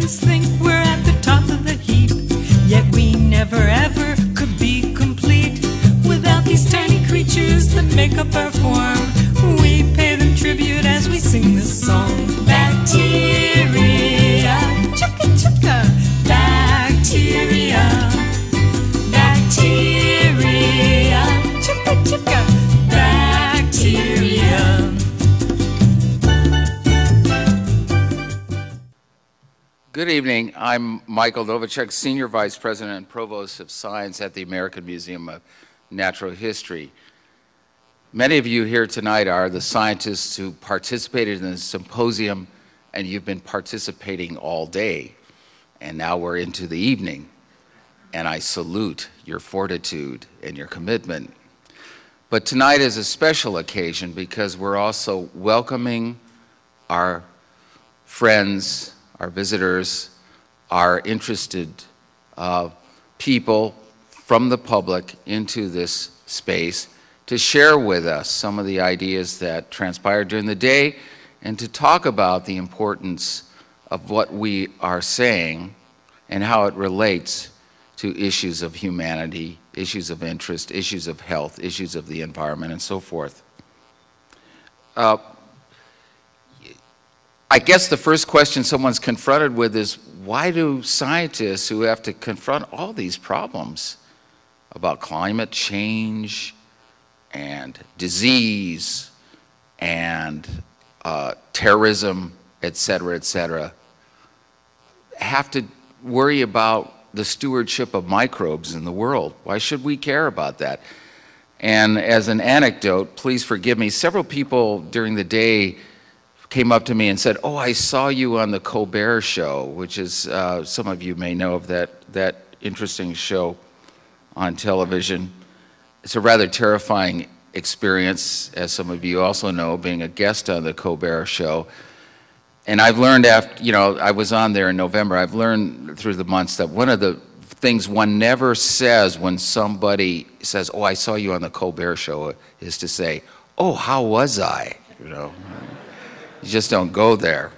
Humans think we're at the top of the heap, yet we never ever could be complete without these tiny creatures that make up our form. We pay them tribute as we sing this song. Bacteria, chugga chugga. Bacteria, bacteria, chugga chugga. Bacteria. Good evening. I'm Michael Novacek, Senior Vice President and Provost of Science at the American Museum of Natural History. Many of you here tonight are the scientists who participated in the symposium, and you've been participating all day. And now we're into the evening, and I salute your fortitude and your commitment. But tonight is a special occasion because we're also welcoming our friends, our visitors, our interested people from the public into this space to share with us some of the ideas that transpired during the day and to talk about the importance of what we are saying and how it relates to issues of humanity, issues of interest, issues of health, issues of the environment, and so forth. I guess the first question someone's confronted with is, why do scientists who have to confront all these problems about climate change and disease and terrorism, et cetera, have to worry about the stewardship of microbes in the world? Why should we care about that? And as an anecdote, please forgive me, several people during the day came up to me and said, "Oh, I saw you on the Colbert show," which is, some of you may know of that interesting show on television. It's a rather terrifying experience, as some of you also know, being a guest on the Colbert show. And I've learned after, I was on there in November, I've learned through the months that one of the things one never says when somebody says, "Oh, I saw you on the Colbert show," is to say, "Oh, how was I?" You just don't go there.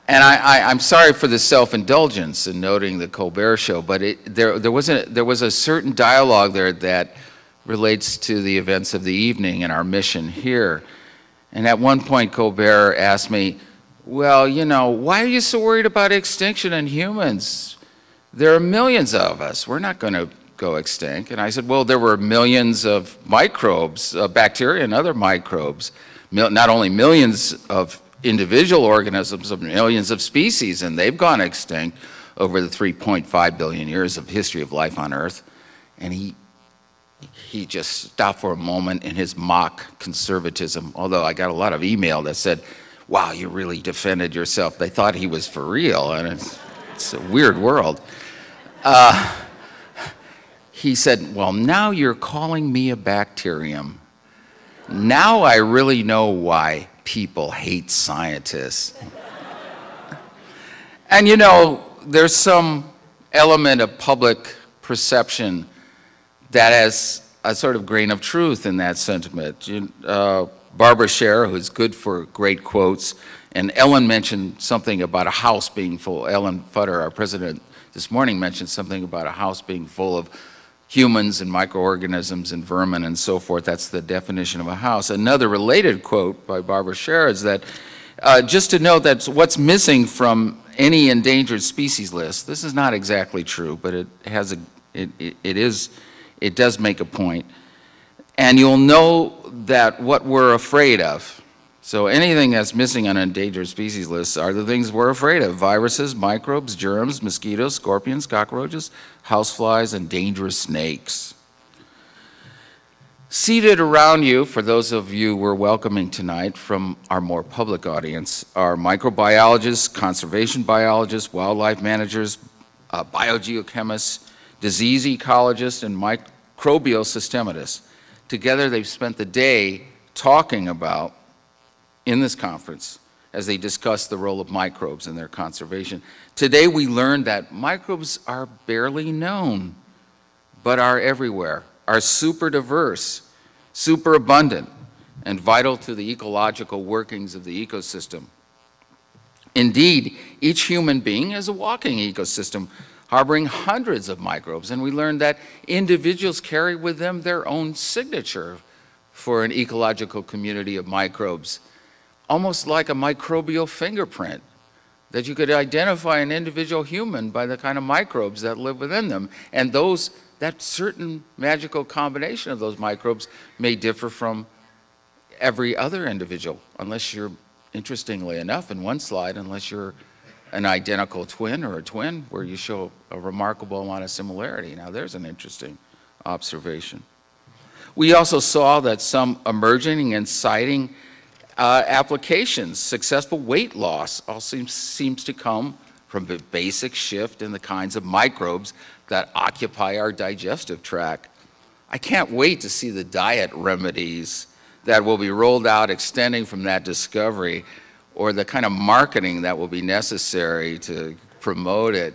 And I'm sorry for the self-indulgence in noting the Colbert show, but there was a certain dialogue there that relates to the events of the evening and our mission here. And at one point, Colbert asked me, "Well, why are you so worried about extinction in humans? There are millions of us. We're not going to go extinct." And I said, "Well, there were millions of microbes, bacteria and other microbes. Not only millions of individual organisms, but millions of species, and they've gone extinct over the 3.5 billion years of history of life on Earth." And he just stopped for a moment in his mock conservatism, although I got a lot of email that said, "Wow, you really defended yourself." They thought he was for real, and it's a weird world. He said, "Well, now you're calling me a bacterium. Now I really know why people hate scientists." And there's some element of public perception that has a sort of grain of truth in that sentiment. Barbara Scher, who's good for great quotes, and Ellen mentioned something about a house being full. Ellen Futter, our president, this morning mentioned something about a house being full of humans and microorganisms and vermin and so forth. That's the definition of a house. Another related quote by Barbara Scher is that, just to note that what's missing from any endangered species list, this is not exactly true, but it does make a point. And you'll know that what we're afraid of, so anything that's missing on endangered species lists are the things we're afraid of: viruses, microbes, germs, mosquitoes, scorpions, cockroaches, houseflies, and dangerous snakes. Seated around you, for those of you we're welcoming tonight from our more public audience, are microbiologists, conservation biologists, wildlife managers, biogeochemists, disease ecologists, and microbial systematists. Together, they've spent the day talking about, in this conference, as they discuss the role of microbes in their conservation. Today, we learned that microbes are barely known, but are everywhere, are super diverse, super abundant, and vital to the ecological workings of the ecosystem. Indeed, each human being is a walking ecosystem harboring hundreds of microbes, and we learned that individuals carry with them their own signature for an ecological community of microbes, almost like a microbial fingerprint, that you could identify an individual human by the kind of microbes that live within them. And that certain magical combination of those microbes may differ from every other individual, unless you're, interestingly enough, in one slide, unless you're an identical twin or a twin, where you show a remarkable amount of similarity. Now, there's an interesting observation. We also saw that some emerging and exciting applications, successful weight loss, also seems to come from the basic shift in the kinds of microbes that occupy our digestive tract. I can't wait to see the diet remedies that will be rolled out extending from that discovery, or the kind of marketing that will be necessary to promote it.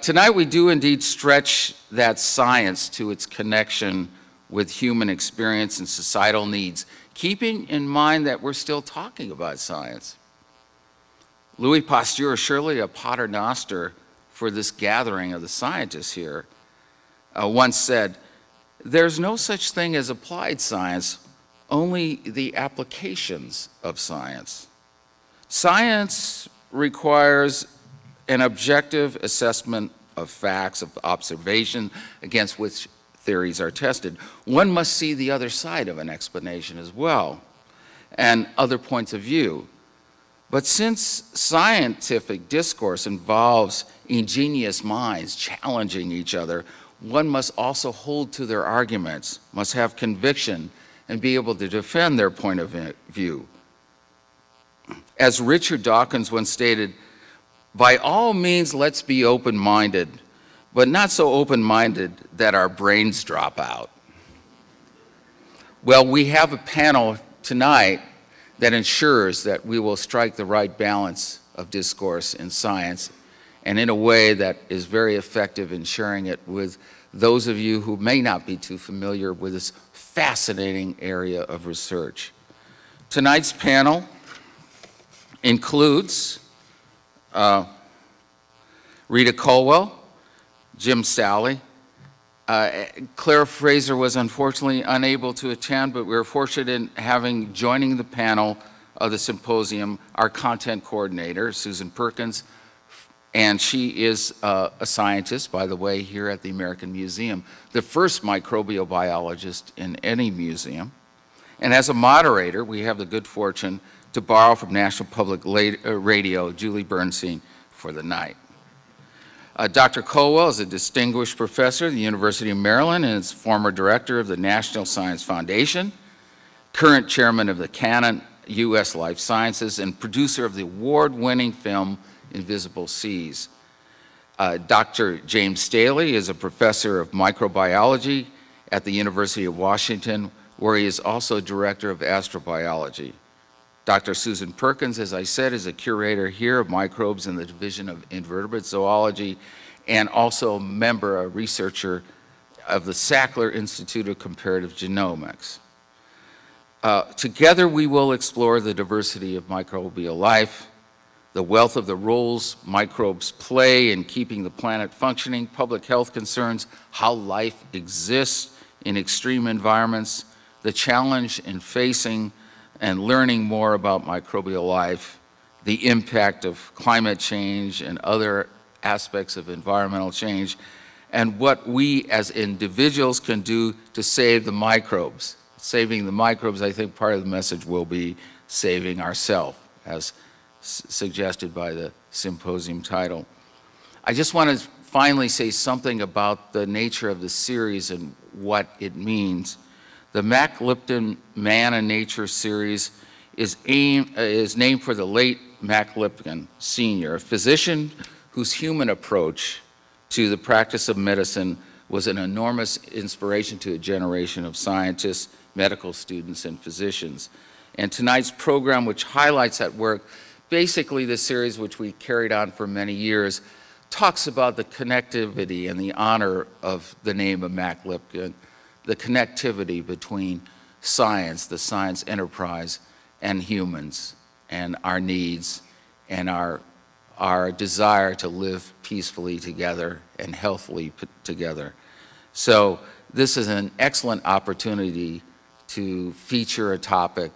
Tonight we do indeed stretch that science to its connection with human experience and societal needs, keeping in mind that we're still talking about science. Louis Pasteur, surely a paternoster for this gathering of the scientists here, once said, "There's no such thing as applied science, only the applications of science." Science requires an objective assessment of facts, of observation against which theories are tested. One must see the other side of an explanation as well, and other points of view. But since scientific discourse involves ingenious minds challenging each other, one must also hold to their arguments, must have conviction, and be able to defend their point of view. As Richard Dawkins once stated, "By all means, let's be open-minded, but not so open-minded that our brains drop out." Well, we have a panel tonight that ensures that we will strike the right balance of discourse in science, and in a way that is very effective in sharing it with those of you who may not be too familiar with this fascinating area of research. Tonight's panel includes Rita Colwell, Jim Staley. Claire Fraser was unfortunately unable to attend, but we were fortunate in joining the panel of the symposium our content coordinator, Susan Perkins, and she is a scientist, by the way, here at the American Museum, the first microbial biologist in any museum. And as a moderator, we have the good fortune to borrow from National Public Radio, Julie Burstein, for the night. Dr. Colwell is a distinguished professor at the University of Maryland and is former director of the National Science Foundation, current chairman of the Canon U.S. Life Sciences, and producer of the award-winning film Invisible Seas. Dr. James Staley is a professor of microbiology at the University of Washington, where he is also director of astrobiology. Dr. Susan Perkins, as I said, is a curator here of microbes in the Division of Invertebrate Zoology, and also a member, a researcher of the Sackler Institute of Comparative Genomics. Together we will explore the diversity of microbial life, the wealth of the roles microbes play in keeping the planet functioning, public health concerns, how life exists in extreme environments, the challenge in facing and learning more about microbial life, the impact of climate change and other aspects of environmental change, and what we as individuals can do to save the microbes. Saving the microbes, I think part of the message will be saving ourselves, as suggested by the symposium title. I just want to finally say something about the nature of the series and what it means. The Mac Lipton Man and Nature series is named for the late Mac Lipton Sr., a physician whose human approach to the practice of medicine was an enormous inspiration to a generation of scientists, medical students, and physicians. And tonight's program, which highlights that work, basically the series which we carried on for many years, talks about the connectivity and the honor of the name of Mac Lipton, the connectivity between science, the science enterprise, and humans. and our needs and our desire to live peacefully together and healthily together. So this is an excellent opportunity to feature a topic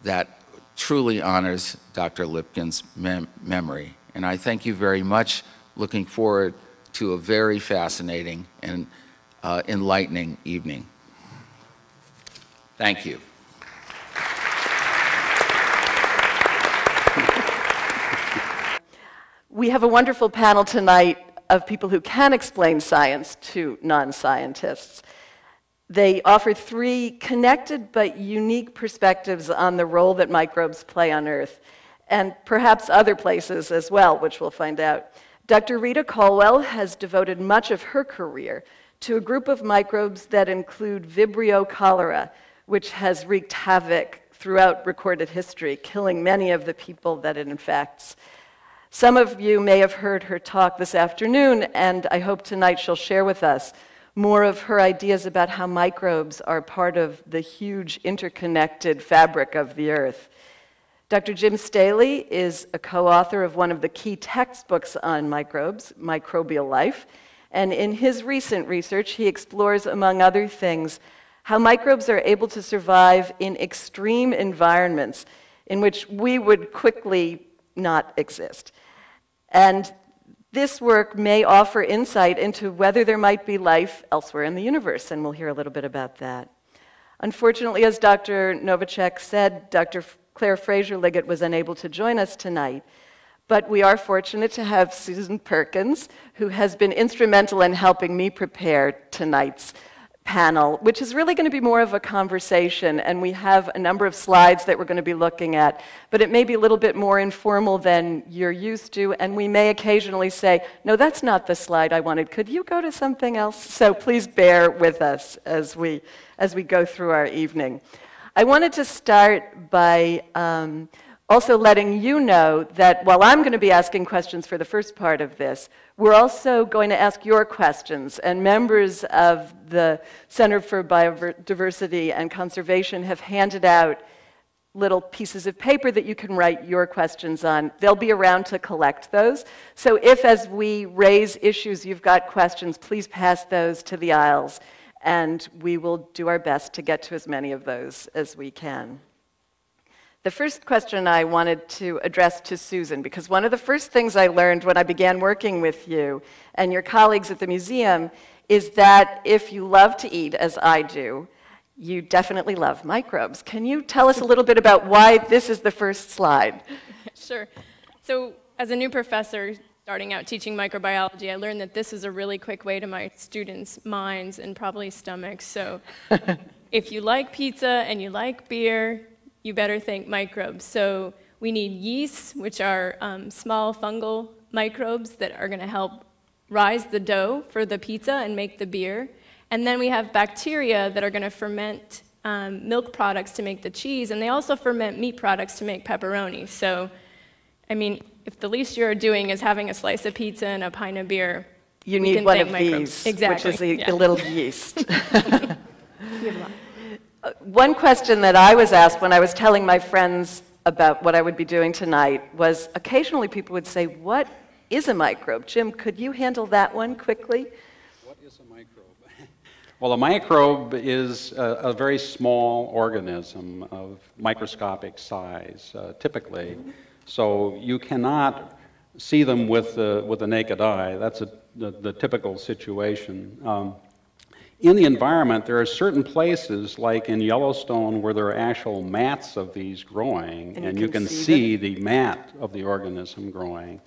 that truly honors Dr. Lipkin's memory. And I thank you very much. Looking forward to a very fascinating and enlightening evening. Thank you. We have a wonderful panel tonight of people who can explain science to non-scientists. They offer three connected but unique perspectives on the role that microbes play on Earth, and perhaps other places as well, which we'll find out. Dr. Rita Colwell has devoted much of her career to a group of microbes that include Vibrio cholera, which has wreaked havoc throughout recorded history, killing many of the people that it infects. Some of you may have heard her talk this afternoon, and I hope tonight she'll share with us more of her ideas about how microbes are part of the huge interconnected fabric of the Earth. Dr. Jim Staley is a co-author of one of the key textbooks on microbes, Microbial Life, and in his recent research, he explores, among other things, how microbes are able to survive in extreme environments in which we would quickly not exist. And this work may offer insight into whether there might be life elsewhere in the universe, and we'll hear a little bit about that. Unfortunately, as Dr. Novacek said, Dr. Claire Fraser-Liggett was unable to join us tonight, but we are fortunate to have Susan Perkins, who has been instrumental in helping me prepare tonight's panel, which is really going to be more of a conversation, and we have a number of slides that we're going to be looking at, but it may be a little bit more informal than you're used to, and we may occasionally say, no, that's not the slide I wanted. Could you go to something else? So please bear with us as we go through our evening. I wanted to start by also letting you know that while I'm going to be asking questions for the first part of this, we're also going to ask your questions, and members of the Center for Biodiversity and Conservation have handed out little pieces of paper that you can write your questions on. They'll be around to collect those. So if, as we raise issues, you've got questions, please pass those to the aisles, and we will do our best to get to as many of those as we can. The first question I wanted to address to Susan, because one of the first things I learned when I began working with you and your colleagues at the museum is that if you love to eat, as I do, you definitely love microbes. Can you tell us a little bit about why this is the first slide? Sure. So as a new professor starting out teaching microbiology, I learned that this is a really quick way to my students' minds and probably stomachs. So if you like pizza and you like beer, you better think microbes. So we need yeasts, which are small fungal microbes that are going to help rise the dough for the pizza and make the beer. And then we have bacteria that are going to ferment milk products to make the cheese, and they also ferment meat products to make pepperoni. So, I mean, if the least you're doing is having a slice of pizza and a pint of beer, you need one of microbes. these, exactly. which is a little yeast. One question that I was asked when I was telling my friends about what I would be doing tonight was occasionally people would say, what is a microbe? Jim, could you handle that one quickly? What is a microbe? Well, a microbe is a very small organism of microscopic size, typically. So you cannot see them with the naked eye. That's the typical situation. In the environment, there are certain places, like in Yellowstone, where there are actual mats of these growing, and you can see the mat of the organism growing.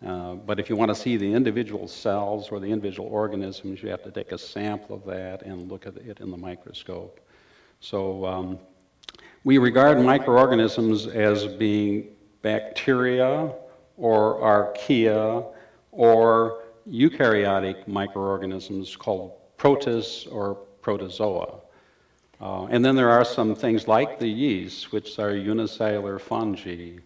But if you want to see the individual cells or the individual organisms, you have to take a sample of that and look at it in the microscope. So we regard microorganisms as being bacteria or archaea or eukaryotic microorganisms called protists or protozoa. And then there are some things like the yeast, which are unicellular fungi.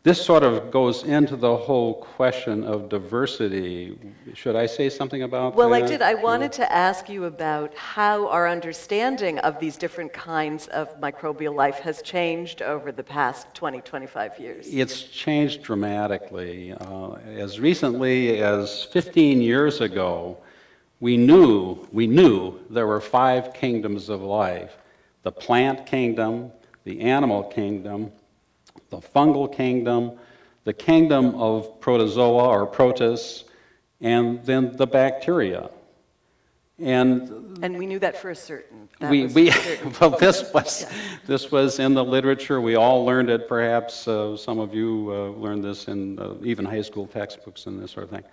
this sort of goes into the whole question of diversity. Should I say something about that? Well, I did. I wanted to ask you about how our understanding of these different kinds of microbial life has changed over the past 20, 25 years. It's changed dramatically. As recently as 15 years ago, we knew there were 5 kingdoms of life: the plant kingdom, the animal kingdom, the fungal kingdom, the kingdom of protozoa or protists, and then the bacteria. And we knew that for a certain. Well, this was in the literature. We all learned it. Perhaps some of you learned this in even high school textbooks and this sort of thing.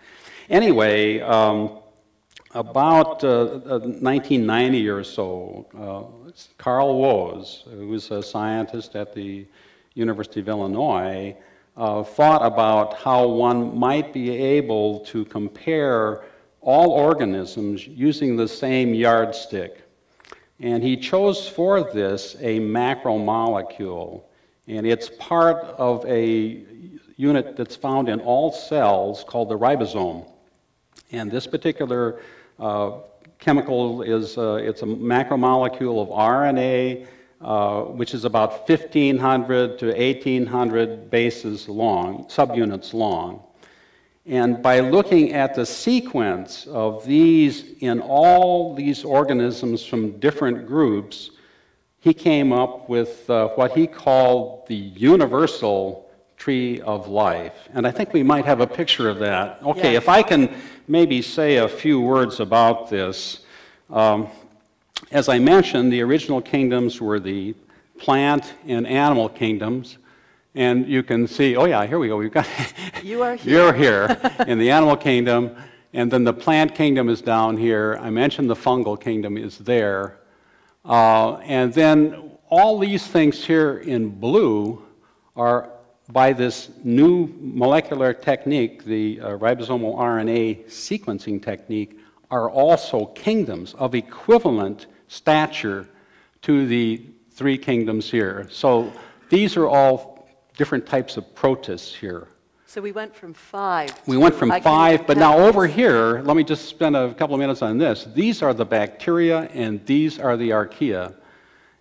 Anyway, about 1990 or so, Carl Woese, who was a scientist at the University of Illinois, thought about how one might be able to compare all organisms using the same yardstick. And he chose for this a macromolecule, and it's part of a unit that's found in all cells called the ribosome. And this particular chemical is it's a macromolecule of RNA, which is about 1,500 to 1,800 bases long, subunits long. And by looking at the sequence of these in all these organisms from different groups, he came up with what he called the universal tree of life. And I think we might have a picture of that. Okay, if I can maybe say a few words about this. As I mentioned, the original kingdoms were the plant and animal kingdoms. And you can see, oh yeah, here we go. We've got you are here. You're here in the animal kingdom, and then the plant kingdom is down here. I mentioned the fungal kingdom is there. And then all these things here in blue are by this new molecular technique, the ribosomal RNA sequencing technique, are also kingdoms of equivalent stature to the 3 kingdoms here. So these are all different types of protists here. So we went from 5. We went from 5, but now over here, let me just spend a couple of minutes on this. These are the bacteria and these are the archaea.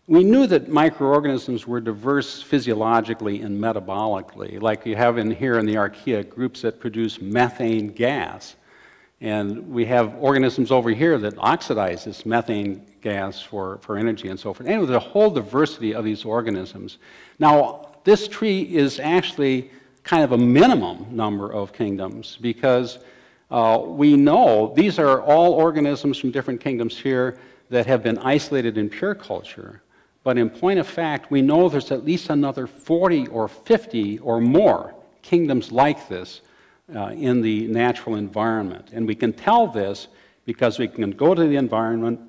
We knew that microorganisms were diverse physiologically and metabolically, like you have in here in the archaea groups that produce methane gas. And we have organisms over here that oxidize this methane gas for energy and so forth. Anyway, there's a whole diversity of these organisms. Now, this tree is actually kind of a minimum number of kingdoms because we know these are all organisms from different kingdoms here that have been isolated in pure culture. But in point of fact, we know there's at least another 40 or 50 or more kingdoms like this in the natural environment. And we can tell this because we can go to the environment,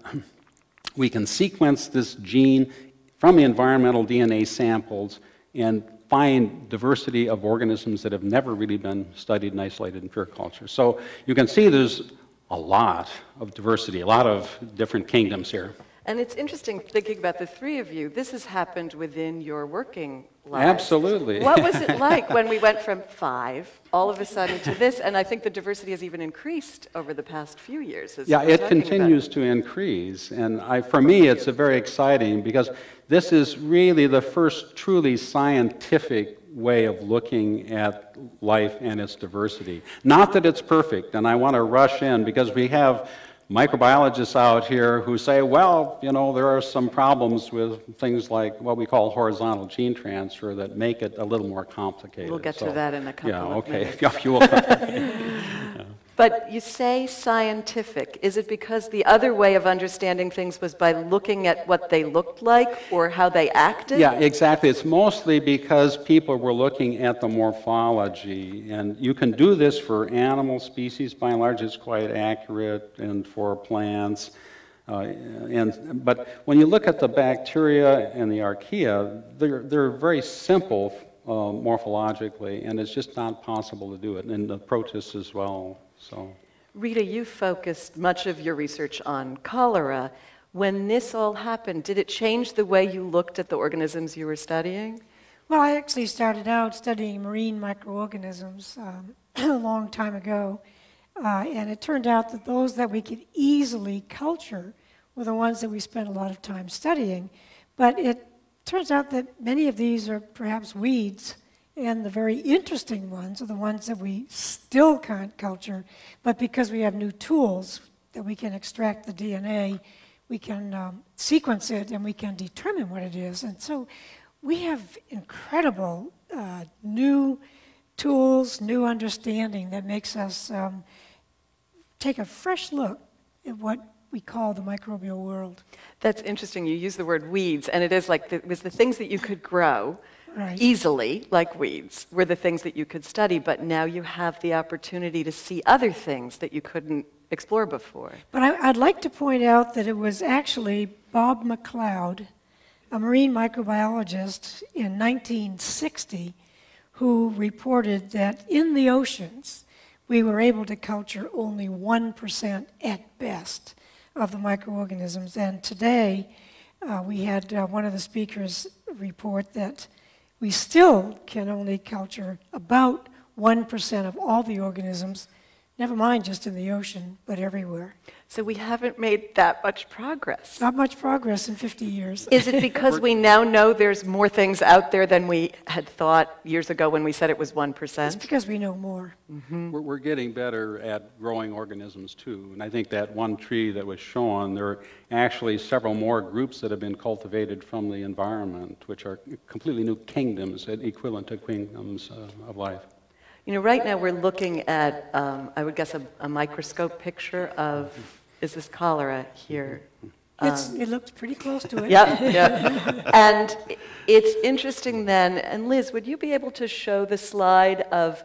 we can sequence this gene from the environmental DNA samples and find diversity of organisms that have never really been studied and isolated in pure culture. So you can see there's a lot of diversity, a lot of different kingdoms here. And it's interesting thinking about the 3 of you. This has happened within your working lives. Absolutely. What was it like when we went from 5 all of a sudden to this? And I think the diversity has even increased over the past few years. Yeah, it continues to increase. And for me, it's very exciting because this is really the first truly scientific way of looking at life and its diversity. Not that it's perfect, and I want to rush in because we have microbiologists out here who say, well, you know, there are some problems with things like what we call horizontal gene transfer that make it a little more complicated. We'll get to that in a couple of minutes. Yeah, you will. But you say scientific. Is it because the other way of understanding things was by looking at what they looked like or how they acted? Yeah, exactly. It's mostly because people were looking at the morphology. And you can do this for animal species. By and large, it's quite accurate, and for plants. But when you look at the bacteria and the archaea, they're very simple morphologically, and it's just not possible to do it. And the protists as well. So, Rita, you focused much of your research on cholera. When this all happened, did it change the way you looked at the organisms you were studying? Well, I actually started out studying marine microorganisms a long time ago, and it turned out that those that we could easily culture were the ones that we spent a lot of time studying. But it turns out that many of these are perhaps weeds, and the very interesting ones are the ones that we still can't culture, but because we have new tools that we can extract the DNA, we can sequence it, and we can determine what it is. And so we have incredible new tools, new understanding that makes us take a fresh look at what we call the microbial world. That's interesting. You use the word weeds, and it is like it was the things that you could grow Right. easily, like weeds, were the things that you could study, but now you have the opportunity to see other things that you couldn't explore before. But I'd like to point out that it was actually Bob McLeod, a marine microbiologist in 1960, who reported that in the oceans, we were able to culture only 1% at best of the microorganisms. And today, we had one of the speakers report that we still can only culture about 1% of all the organisms, never mind just in the ocean, but everywhere. So we haven't made that much progress. Not much progress in 50 years. Is it because we now know there's more things out there than we had thought years ago when we said it was It's 1%? because we know more. We're getting better at growing organisms too, and I think that one tree that was shown, there are actually several more groups that have been cultivated from the environment, which are completely new kingdoms, equivalent to kingdoms of life. You know, right now we're looking at, I would guess, a microscope picture of, is this cholera here? It looks pretty close to it. Yeah. And it's interesting then, and Liz, would you be able to show the slide of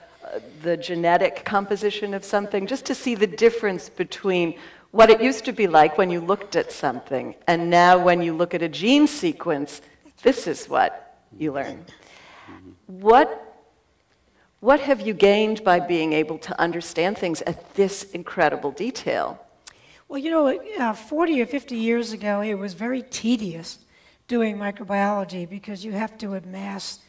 the genetic composition of something, just to see the difference between what it used to be like when you looked at something, and now when you look at a gene sequence, this is what you learn. What have you gained by being able to understand things at this incredible detail? Well, you know, 40 or 50 years ago, it was very tedious doing microbiology because you have to amass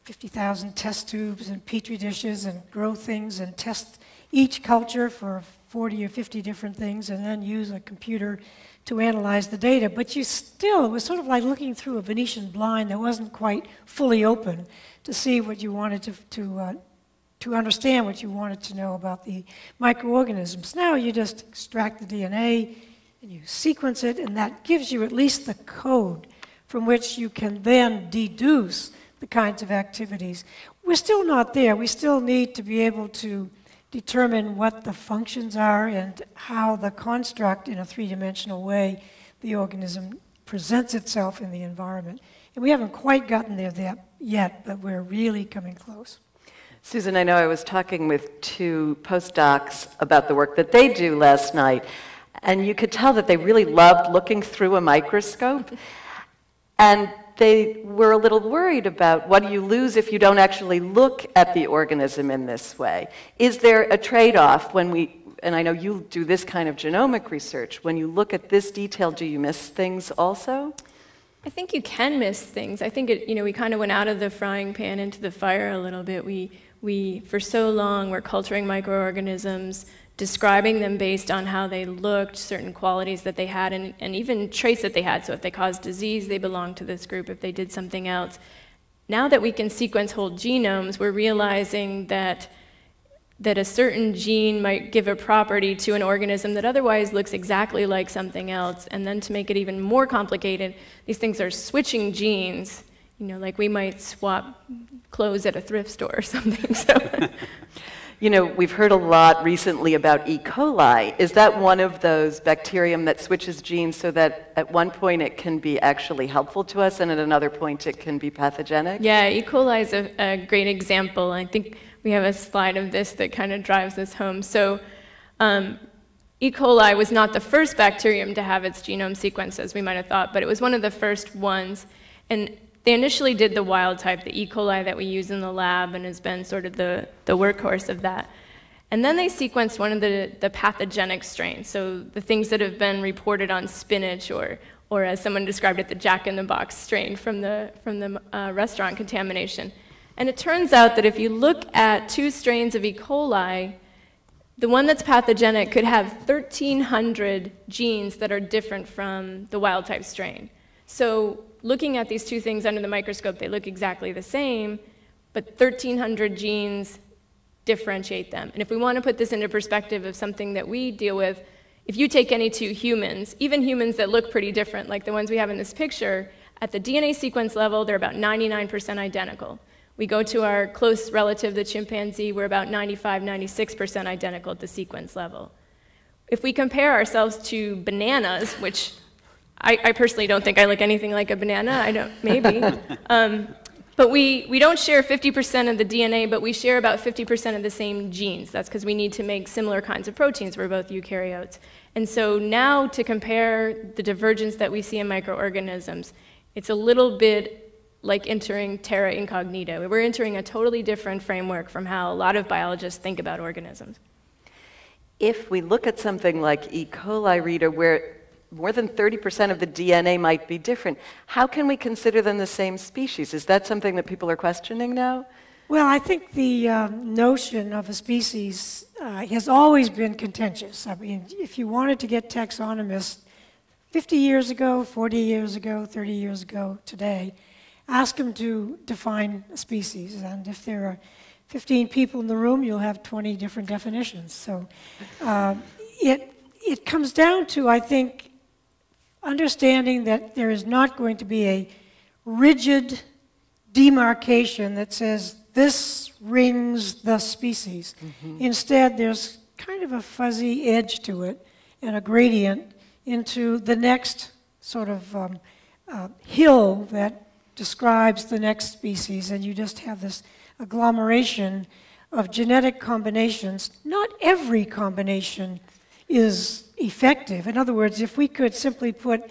50,000 test tubes and petri dishes and grow things and test each culture for 40 or 50 different things and then use a computer to analyze the data. But you still, it was sort of like looking through a Venetian blind that wasn't quite fully open to see what you wanted to understand what you wanted to know about the microorganisms. Now you just extract the DNA and you sequence it, and that gives you at least the code from which you can then deduce the kinds of activities. We're still not there. We still need to be able to determine what the functions are and how the construct in a three-dimensional way, the organism presents itself in the environment. And we haven't quite gotten there yet, but we're really coming close. Susan, I know I was talking with two postdocs about the work that they do last night, and you could tell that they really loved looking through a microscope, and they were a little worried about what do you lose if you don't actually look at the organism in this way. Is there a trade-off when we, and I know you do this kind of genomic research, when you look at this detail, do you miss things also? I think you can miss things. I think we kind of went out of the frying pan into the fire a little bit. We for so long, were culturing microorganisms, describing them based on how they looked, certain qualities that they had, and even traits that they had. So if they caused disease, they belonged to this group. If they did something else. Now that we can sequence whole genomes, we're realizing that a certain gene might give a property to an organism that otherwise looks exactly like something else. And then to make it even more complicated, these things are switching genes. You know, like we might swap clothes at a thrift store or something. So. You know, we've heard a lot recently about E. coli. Is that one of those bacterium that switches genes so that at one point it can be actually helpful to us and at another point it can be pathogenic? Yeah, E. coli is a great example. I think we have a slide of this that kind of drives this home. So E. coli was not the first bacterium to have its genome sequenced, as we might have thought, but it was one of the first ones. And they initially did the wild type, the E. coli that we use in the lab and has been sort of the workhorse of that. And then they sequenced one of the pathogenic strains, so the things that have been reported on spinach or or as someone described it, the Jack-in-the-Box strain from the restaurant contamination. And it turns out that if you look at 2 strains of E. coli, the one that's pathogenic could have 1,300 genes that are different from the wild-type strain. So looking at these 2 things under the microscope, they look exactly the same, but 1,300 genes differentiate them. And if we want to put this into perspective of something that we deal with, if you take any 2 humans, even humans that look pretty different, like the ones we have in this picture, at the DNA sequence level, they're about 99% identical. We go to our close relative, the chimpanzee, we're about 95, 96% identical at the sequence level. If we compare ourselves to bananas, which I personally don't think I look anything like a banana, I don't, maybe. But we don't share 50% of the DNA, but we share about 50% of the same genes. That's because we need to make similar kinds of proteins. We're both eukaryotes. And so now to compare the divergence that we see in microorganisms, it's a little bit like entering terra incognita. We're entering a totally different framework from how a lot of biologists think about organisms. If we look at something like E. coli, Rita, where more than 30% of the DNA might be different, how can we consider them the same species? Is that something that people are questioning now? Well, I think the notion of a species has always been contentious. I mean, if you wanted to get taxonomists 50 years ago, 40 years ago, 30 years ago, today, ask them to define a species. And if there are 15 people in the room, you'll have 20 different definitions. So it comes down to, I think, understanding that there is not going to be a rigid demarcation that says this rings the species. Instead, there's kind of a fuzzy edge to it and a gradient into the next sort of hill that describes the next species, and you just have this agglomeration of genetic combinations. Not every combination is effective. In other words, if we could simply put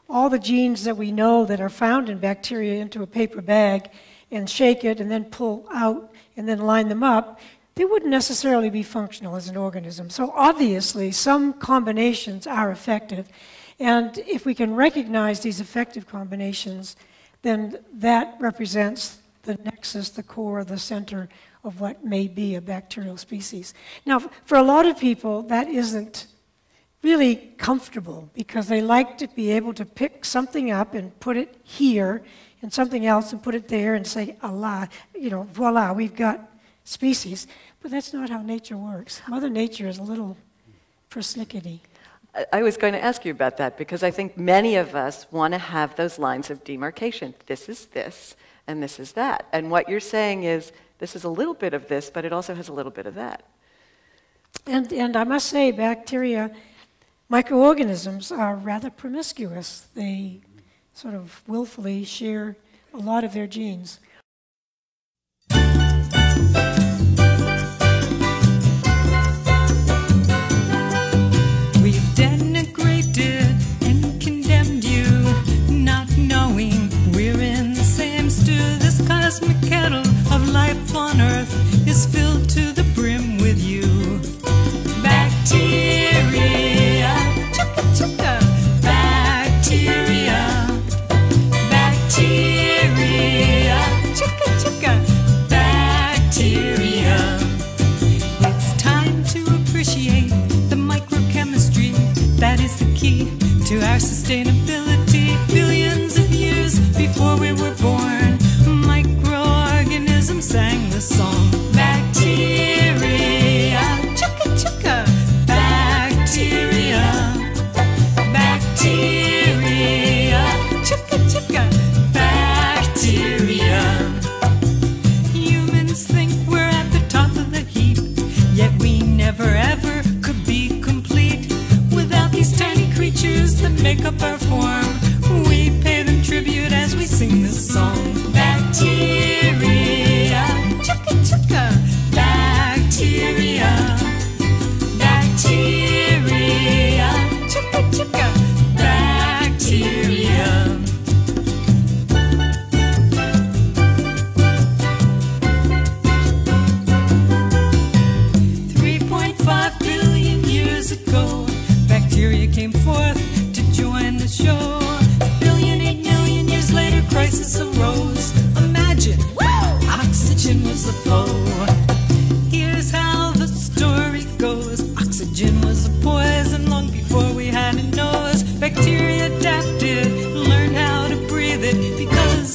all the genes that we know that are found in bacteria into a paper bag and shake it and then pull out and then line them up, they wouldn't necessarily be functional as an organism. So obviously, some combinations are effective. And if we can recognize these effective combinations, then that represents the nexus, the core, the center of what may be a bacterial species. Now, for a lot of people, that isn't really comfortable because they like to be able to pick something up and put it here and something else and put it there and say, Allah, you know, voila, we've got species. But that's not how nature works. Mother Nature is a little persnickety. I was going to ask you about that because I think many of us want to have those lines of demarcation. This is this, and this is that. And what you're saying is this is a little bit of this, but it also has a little bit of that. And I must say, bacteria, microorganisms are rather promiscuous. They sort of willfully share a lot of their genes. And condemned you, not knowing we're in the same stew. This cosmic kettle of life on Earth is filled to the brim with you. Bacteria, chugga chugga. Bacteria, bacteria, chugga chugga. Bacteria. It's time to appreciate the microchemistry that is the key to our sustainability. Billions of years before we were born, microorganisms sang the song. Bacteria, chugga chugga. Bacteria, bacteria, chugga chugga. Bacteria. Humans think we're at the top of the heap, yet we never ever could be complete without these tiny creatures that make up our form. We pay them tribute as we sing this song. Bacteria, chugga chugga. Bacteria, bacteria, chugga chugga. Bacteria. 3.5 billion years ago, bacteria came forth to join the show.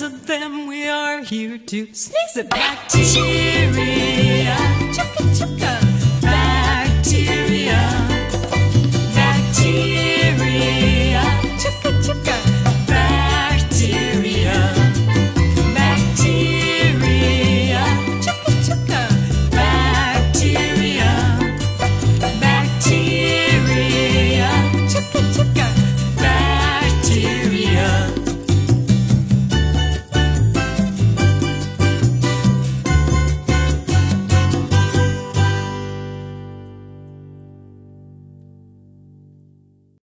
because of them we are here to sneeze at bacteria.